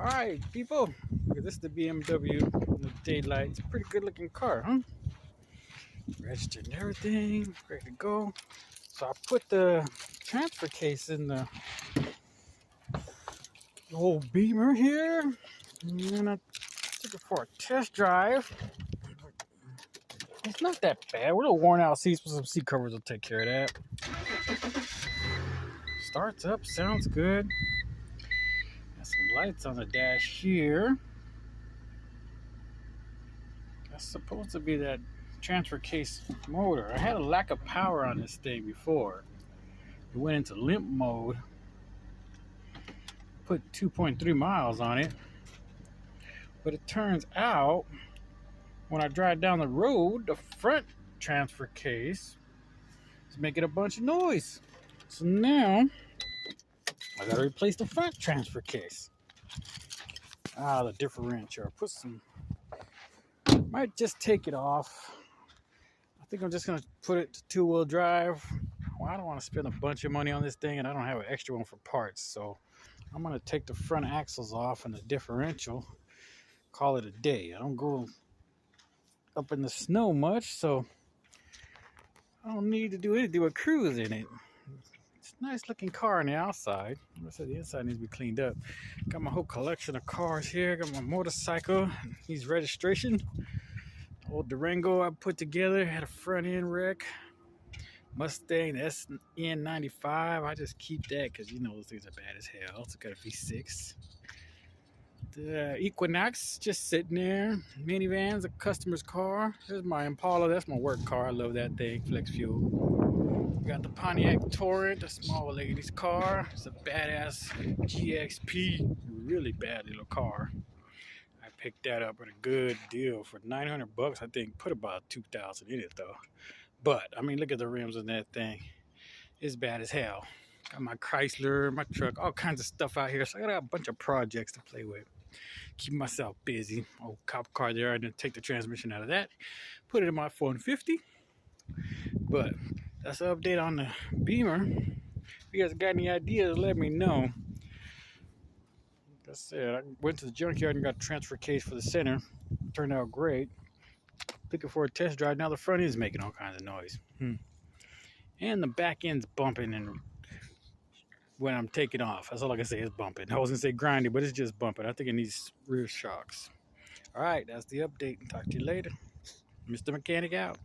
Alright, people. Look at this, the BMW in the daylight. It's a pretty good looking car, huh? Registered and everything, ready to go. So I put the transfer case in the old Beamer here. And then I took it for a test drive. It's not that bad. We're a little worn out seats, but some seat covers will take care of that. Starts up, sounds good. Got some lights on the dash here. That's supposed to be that transfer case motor. I had a lack of power on this thing before. It went into limp mode. Put 2.3 miles on it. But it turns out when I drive down the road, the front transfer case is making a bunch of noise. So now I gotta replace the front transfer case. The differential. Might just take it off. I think I'm just gonna put it to two-wheel drive. Well, I don't want to spend a bunch of money on this thing, and I don't have an extra one for parts, so I'm gonna take the front axles off and the differential. Call it a day. I don't go up in the snow much, so I don't need to do anything with cruise in it. It's a nice looking car on the outside. I said the inside needs to be cleaned up. Got my whole collection of cars here. Got my motorcycle. Needs registration. Old Durango I put together. Had a front end wreck. Mustang SN95. I just keep that because you know those things are bad as hell. It's got a V6. The Equinox just sitting there. Minivan's a customer's car. There's my Impala. That's my work car. I love that thing. Flex fuel. We got the Pontiac Torrent, a small lady's car. It's a badass GXP. Really bad little car. I picked that up at a good deal for $900. I think put about $2,000 in it though. But I mean, look at the rims on that thing. It's bad as hell. Got my Chrysler, my truck, all kinds of stuff out here. So I got a bunch of projects to play with. Keep myself busy. Old cop car there. I didn't take the transmission out of that. Put it in my 450. But that's an update on the Beamer. If you guys got any ideas, let me know. Like I said, I went to the junkyard and got a transfer case for the center. Turned out great. Looking for a test drive. Now the front is making all kinds of noise. And the back end's bumping and when I'm taking off. That's all I can say is bumping. I was going to say grinding, but it's just bumping. I think it needs rear shocks. All right, that's the update. Talk to you later. Mr. Mechanic out.